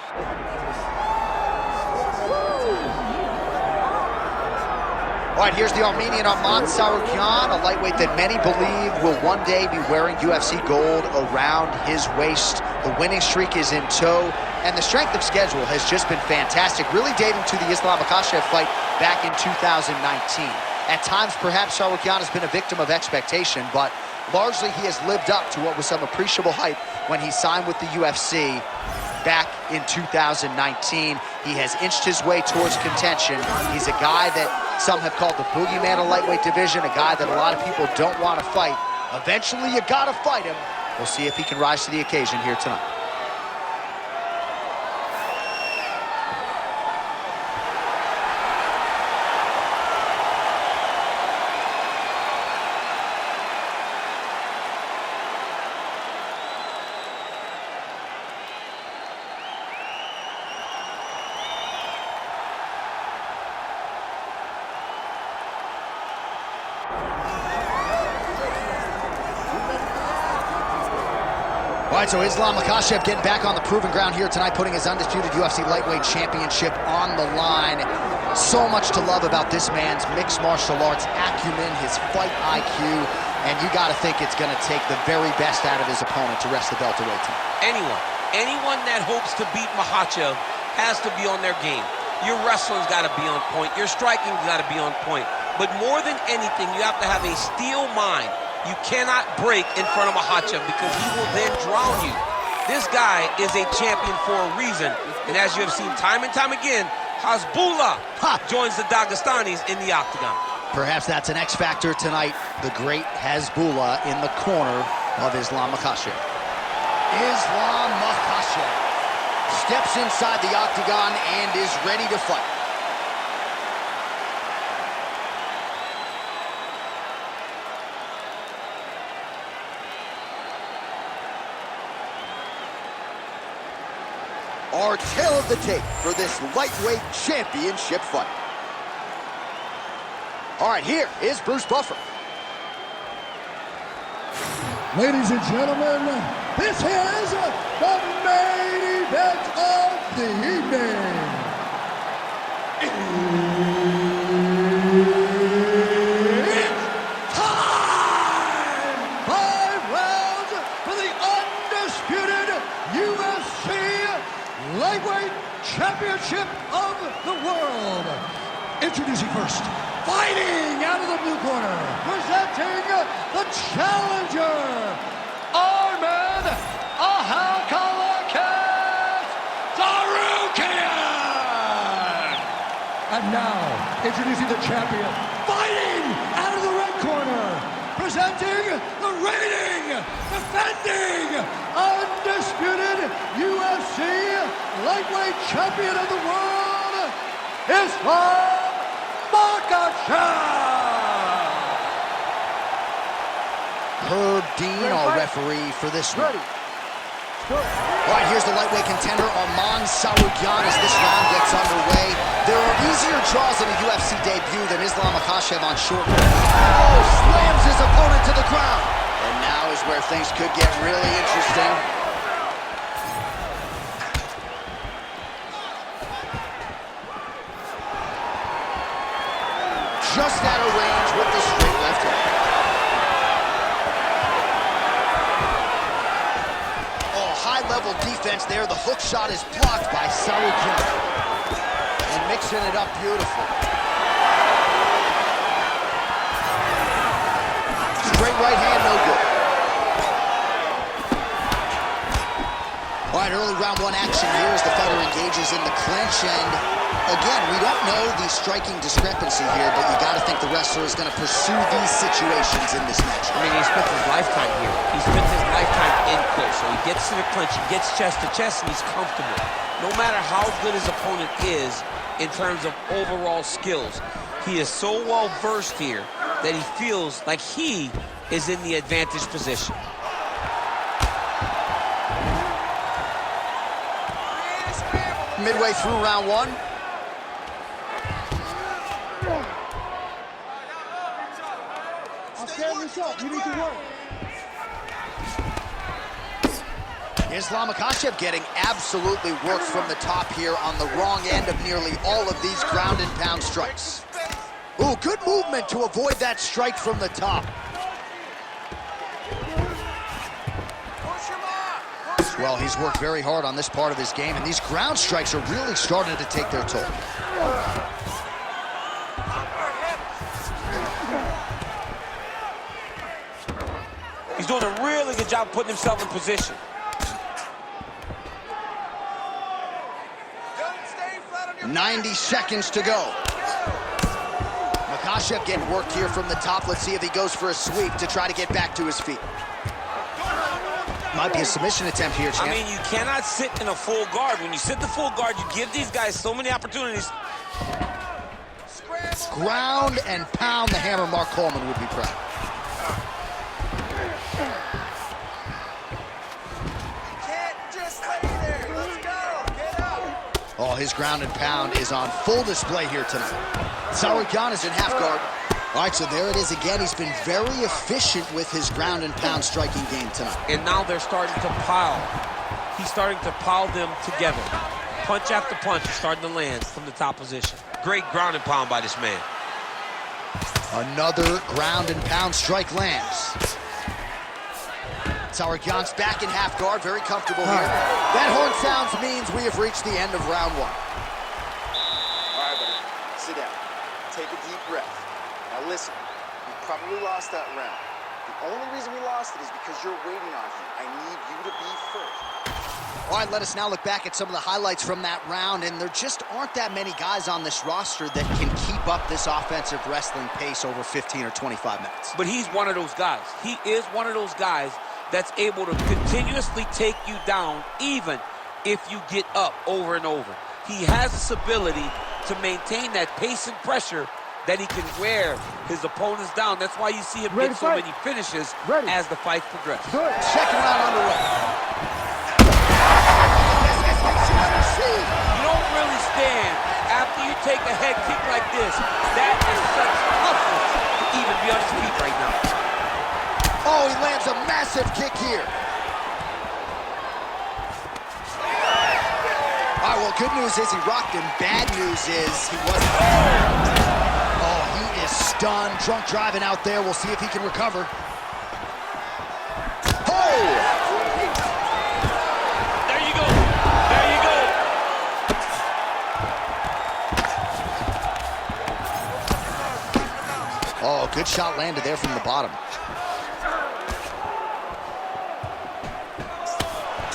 All right, here's the Armenian Arman Tsarukyan, a lightweight that many believe will one day be wearing UFC gold around his waist. The winning streak is in tow, and the strength of schedule has just been fantastic, really dating to the Islam Makhachev fight back in 2019. At times, perhaps Tsarukyan has been a victim of expectation, but largely he has lived up to what was some appreciable hype when he signed with the UFC back in 2019. He has inched his way towards contention. He's a guy that some have called the boogeyman of lightweight division, a guy that a lot of people don't want to fight. Eventually, you gotta fight him. We'll see if he can rise to the occasion here tonight. All right, so Islam Makhachev getting back on the proving ground here tonight, putting his undisputed UFC lightweight championship on the line. So much to love about this man's mixed martial arts acumen, his fight IQ, and you got to think it's going to take the very best out of his opponent to wrest the belt away tonight. Anyone that hopes to beat Makhachev has to be on their game. Your wrestling's got to be on point. Your striking's got to be on point. But more than anything, you have to have a steel mind. You cannot break in front of Makhachev because he will then drown you. This guy is a champion for a reason. And as you have seen time and time again, Hezbollah joins the Dagestanis in the octagon. Perhaps that's an X factor tonight. The great Hezbollah in the corner of Islam Makhachev. Islam Makhachev steps inside the octagon and is ready to fight. Our tail of the tape for this lightweight championship fight. All right, here is Bruce Buffer. Ladies and gentlemen, this is the main event of the evening. It's time! 5 rounds for the undisputed UFC Lightweight Championship of the world. Introducing first, fighting out of the blue corner, presenting the challenger, Arman Tsarukyan. And now, introducing the champion, fighting out of the red corner, presenting the reigning, defending, undisputed UFC lightweight champion of the world, Islam Makhachev. Herb Dean, our referee for this one. All right, here's the lightweight contender, Arman Tsarukyan, as this round gets underway. There are easier draws in a UFC debut than Islam Makhachev on short notice. Oh, slams his opponent to the ground. And now is where things could get really interesting. Just out of range with the straight left hook. Oh, high-level defense there. The hook shot is blocked by Tsarukyan. And mixing it up beautiful. Straight right hand, no good. All right, early round one action here as the fighter engages in the clinch, and again, we don't know the striking discrepancy here, but you got to think the wrestler is going to pursue these situations in this match. I mean, he spent his lifetime here. He spent his lifetime in close, so he gets to the clinch, he gets chest to chest, and he's comfortable. No matter how good his opponent is in terms of overall skills, he is so well versed here that he feels like he is in the advantage position. Midway through round one. I'll stand this up. You need to work. Islam Makhachev getting absolutely worked from the top here on the wrong end of nearly all of these ground and pound strikes. Ooh, good movement to avoid that strike from the top. Well, he's worked very hard on this part of his game, and these ground strikes are really starting to take their toll. He's doing a really good job putting himself in position. 90 seconds to go. Makhachev getting worked here from the top. Let's see if he goes for a sweep to try to get back to his feet. Might be a submission attempt here, champ. I mean, you cannot sit in a full guard. When you sit in the full guard, you give these guys so many opportunities. Ground and pound, the hammer Mark Coleman would be proud. Oh, his ground and pound is on full display here tonight. Tsarukyan is in half guard. All right, so there it is again. He's been very efficient with his ground and pound striking game tonight. And now they're starting to pile. He's starting to pile them together. Punch after punch is starting to land from the top position. Great ground and pound by this man. Another ground and pound strike lands. Tsarukyan's back in half guard, very comfortable here. That horn sounds means we have reached the end of round one. All right, buddy, sit down. Take a deep breath. Now listen, we probably lost that round. The only reason we lost it is because you're waiting on him. I need you to be first. All right, let us now look back at some of the highlights from that round, and there just aren't that many guys on this roster that can keep up this offensive wrestling pace over 15 or 25 minutes. But he's one of those guys. He is one of those guys that's able to continuously take you down even if you get up over and over. He has this ability to maintain that pace and pressure that he can wear his opponents down. That's why you see him get so many finishes as the fight progresses. Second round underway. You don't really stand after you take a head kick like this. That is such toughness to even be on his feet right now. Oh, he lands a massive kick here. All right, well, good news is he rocked him. Bad news is he wasn't. Oh, he is stunned. Drunk driving out there. We'll see if he can recover. Oh! There you go. There you go. Oh, good shot landed there from the bottom.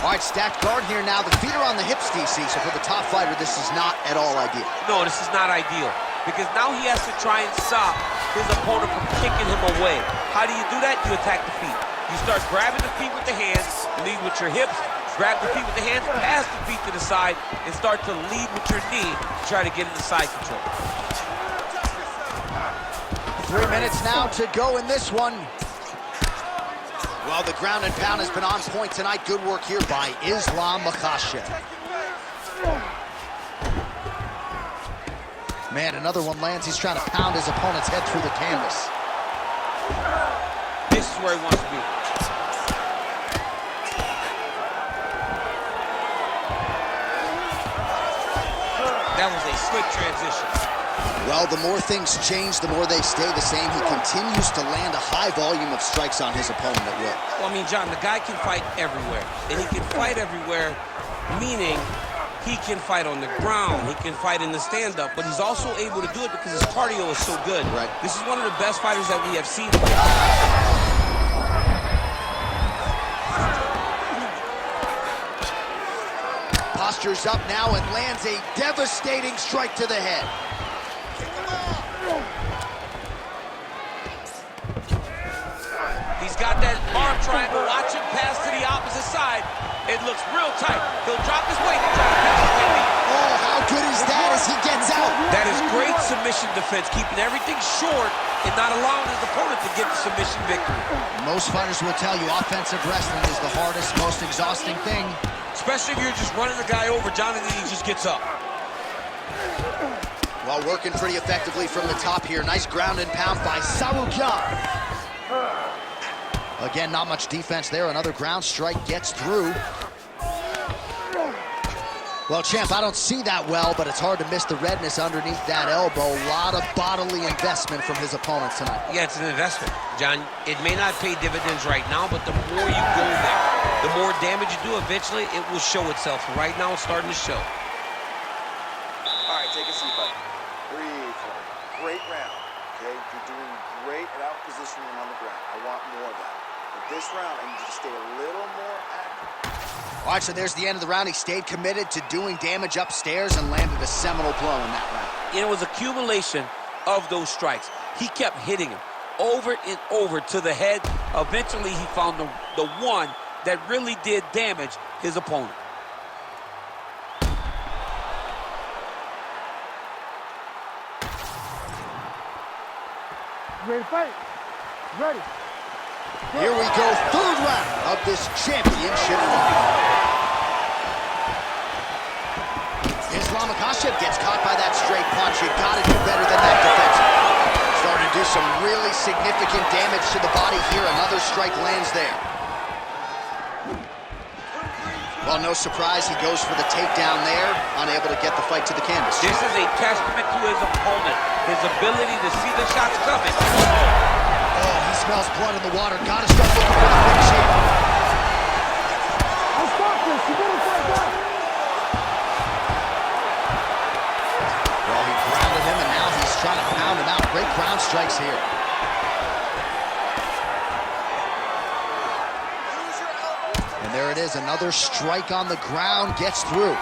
All right, stacked guard here now. The feet are on the hips, DC, so for the top fighter, this is not at all ideal. No, this is not ideal, because now he has to try and stop his opponent from kicking him away. How do you do that? You attack the feet. You start grabbing the feet with the hands, lead with your hips, grab the feet with the hands, pass the feet to the side, and start to lead with your knee to try to get into side control. 3 minutes now to go in this one. Well, the ground and pound has been on point tonight. Good work here by Islam Makhachev. Man, another one lands. He's trying to pound his opponent's head through the canvas. This is where he wants to be. That was a slick transition. Well, the more things change, the more they stay the same. He continues to land a high volume of strikes on his opponent at will. Well, I mean, John, the guy can fight everywhere. And he can fight everywhere, meaning he can fight on the ground, he can fight in the stand-up, but he's also able to do it because his cardio is so good. Right. This is one of the best fighters that we have seen. Postures up now and lands a devastating strike to the head. He's got that arm triangle. Watch him pass to the opposite side. It looks real tight. He'll drop his weight and try to catch his technique. Oh, how good is that as he gets out? That is great submission defense, keeping everything short and not allowing his opponent to get the submission victory. Most fighters will tell you offensive wrestling is the hardest, most exhausting thing. Especially if you're just running the guy over, John, and then he just gets up. Well, working pretty effectively from the top here. Nice ground and pound by Tsarukyan. Again, not much defense there. Another ground strike gets through. Well, champ, I don't see that well, but it's hard to miss the redness underneath that elbow. A lot of bodily investment from his opponent tonight. Yeah, it's an investment, John. It may not pay dividends right now, but the more you go there, the more damage you do, eventually it will show itself. Right now, it's starting to show. All right, take a seat, buddy. Breathe. Great round, okay? You're doing great at out-positioning him on the ground. I want more of that. But this round, I need you to stay a little more active. All right, so there's the end of the round. He stayed committed to doing damage upstairs and landed a seminal blow in that round. It was accumulation of those strikes. He kept hitting him over and over to the head. Eventually, he found the one that really did damage his opponent. Ready to fight? Ready. Here we go, third round of this championship fight. Makhachev gets caught by that straight punch. You gotta do better than that defensively. Starting to do some really significant damage to the body here. Another strike lands there. Well, no surprise, he goes for the takedown there, unable to get the fight to the canvas. This is a testament to his opponent, his ability to see the shots coming. Oh, he smells blood in the water. Gotta start looking for the finish here. I'll stop this. You better fight back. Well, he grounded him, and now he's trying to pound him out. Great ground strikes here. And there it is, another strike on the ground, gets through.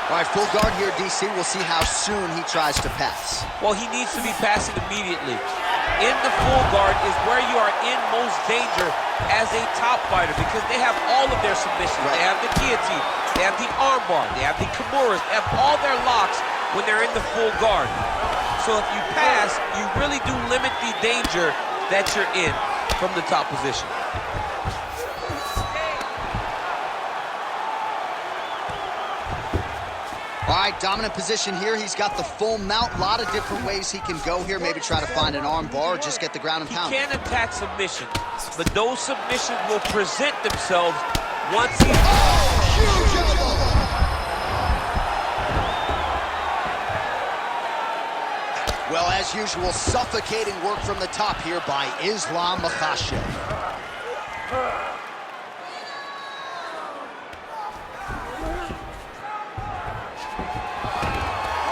All right, full guard here, DC. We'll see how soon he tries to pass. Well, he needs to be passing immediately. In the full guard is where you are in most danger as a top fighter because they have all of their submissions. Right. They have the guillotine, they have the armbar, they have the kimuras, they have all their locks when they're in the full guard. So if you pass, you really do limit the danger that you're in from the top position. All right, dominant position here. He's got the full mount. A lot of different ways he can go here. Maybe try to find an arm bar or just get the ground and pound. He can attack submissions, but those submissions will present themselves once he... Oh, huge elbow! Well, as usual, suffocating work from the top here by Islam Makhachev.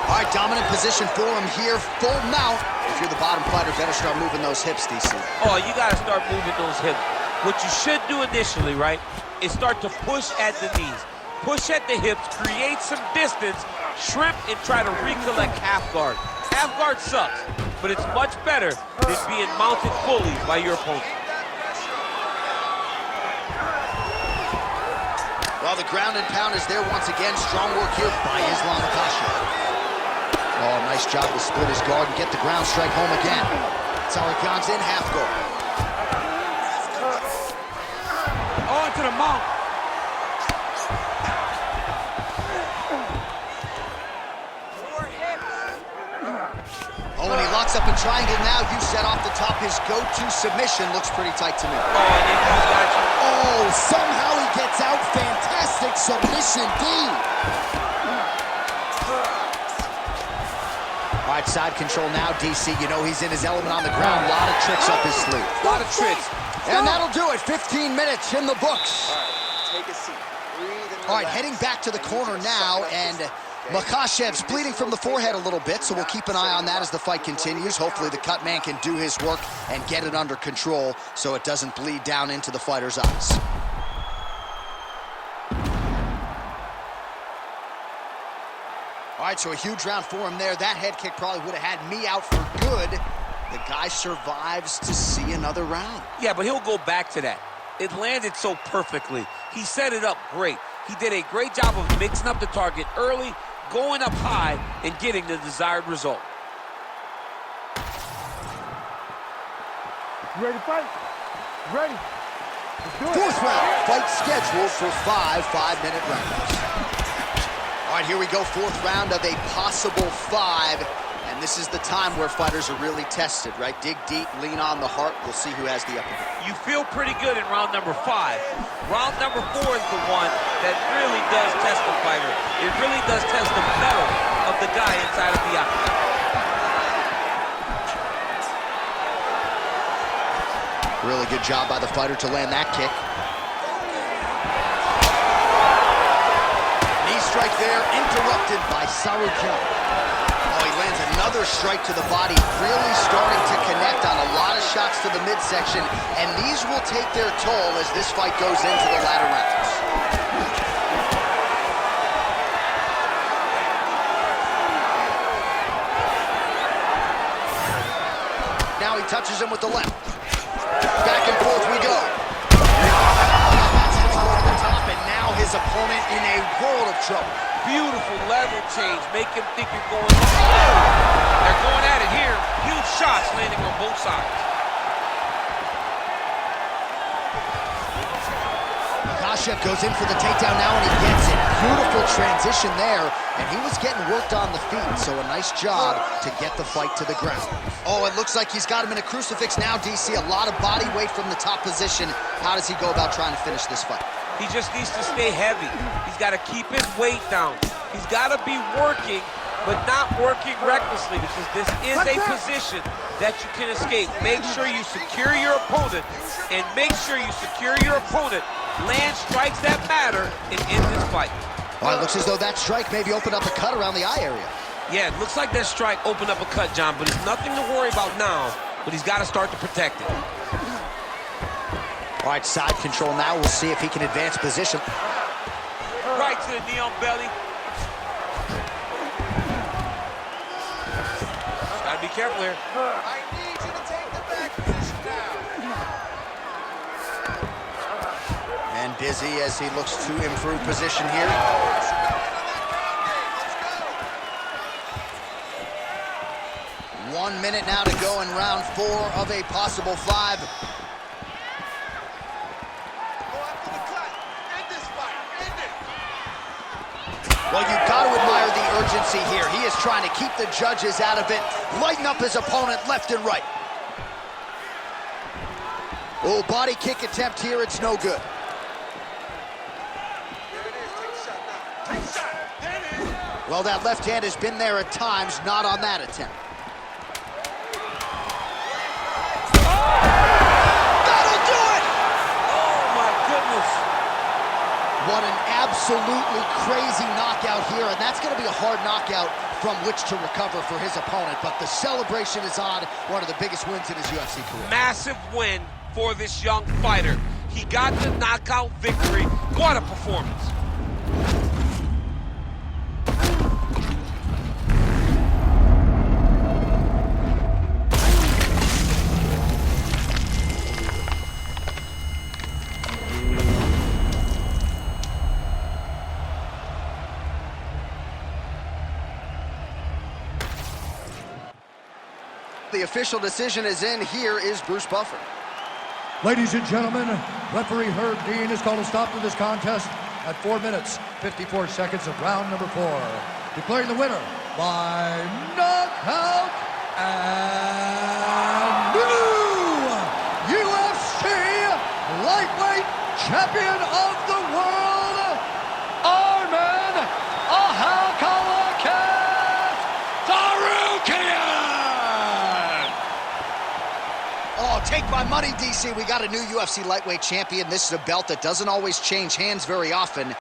All right, dominant position for him here, full mount. If you're the bottom fighter, better start moving those hips, DC. Oh, you gotta start moving those hips. What you should do initially, right, is start to push at the knees. Push at the hips, create some distance, shrimp, and try to recollect half guard. Half guard sucks, but it's much better than being mounted fully by your opponent. Well, the ground and pound is there once again. Strong work here by Islam Makhachev. Oh, nice job to split his guard and get the ground strike home again. Tsarukyan's in half guard. Oh, to the mount. Oh, and he locks up in triangle now. You set off the top. His go-to submission looks pretty tight to me. Oh, and then he's got you. Oh, somehow he gets out. Fantastic submission, D. All right, side control now, DC. You know he's in his element on the ground. A lot of tricks up his sleeve. A lot of tricks. And that'll do it. 15 minutes in the books. All right, take a seat. Breathe and All right, relax. heading back to the corner now, and Makhachev's bleeding from the forehead a little bit, so we'll keep an eye on that as the fight continues. Hopefully the cut man can do his work and get it under control so it doesn't bleed down into the fighter's eyes. All right, so a huge round for him there. That head kick probably would have had me out for good. The guy survives to see another round. Yeah, but he'll go back to that. It landed so perfectly. He set it up great. He did a great job of mixing up the target early, going up high, and getting the desired result. You ready to fight? Ready. Let's do it. Fourth round, fight scheduled for 5 5-minute rounds. All right, here we go, fourth round of a possible 5. And And this is the time where fighters are really tested, right? Dig deep, lean on the heart. We'll see who has the upper hand. You feel pretty good in round number 5. Round number 4 is the one that really does test the fighter. It really does test the mettle of the guy inside of the octagon. Really good job by the fighter to land that kick. Knee strike there, interrupted by Tsarukyan. Oh, he lands another strike to the body, really starting to connect on a lot of shots to the midsection, and these will take their toll as this fight goes into the latter rounds. Now he touches him with the left. Back and forth we go. That's his go to the top, and now his opponent in a world of trouble. Beautiful level change. Make him think you're going. They're going at it here. Huge shots landing on both sides. Makhachev goes in for the takedown now, and he gets it. Beautiful transition there, and he was getting worked on the feet, so a nice job to get the fight to the ground. Oh, it looks like he's got him in a crucifix now, DC. A lot of body weight from the top position. How does he go about trying to finish this fight? He just needs to stay heavy. He's got to keep his weight down. He's got to be working, but not working recklessly, because this is a position that you can escape. Make sure you secure your opponent, and make sure you secure your opponent. Land strikes that matter and end this fight. Well, it looks as though that strike maybe opened up a cut around the eye area. Yeah, it looks like that strike opened up a cut, John, but it's nothing to worry about now, but he's got to start to protect it. All right, side control now. We'll see if he can advance position. Right to the knee on belly. Just gotta be careful here. I need you to take the back position now. And busy as he looks to improve position here. 1 minute now to go in round 4 of a possible 5. Well, you've got to admire the urgency here. He is trying to keep the judges out of it, lighten up his opponent left and right. Oh, body kick attempt here, it's no good. Well, that left hand has been there at times, not on that attempt. That'll do it! Oh, my goodness. What an absolutely crazy knockout here, and that's going to be a hard knockout from which to recover for his opponent, but the celebration is on. One of the biggest wins in his UFC career. Massive win for this young fighter. He got the knockout victory. What a performance. The official decision is in. Here is Bruce Buffer. Ladies and gentlemen, referee Herb Dean has called a stop to this contest at 4 minutes, 54 seconds of round number 4. Declaring the winner by knockout and new UFC lightweight champion of the world, Arman Tsarukyan! Oh, take my money, DC. We got a new UFC lightweight champion. This is a belt that doesn't always change hands very often.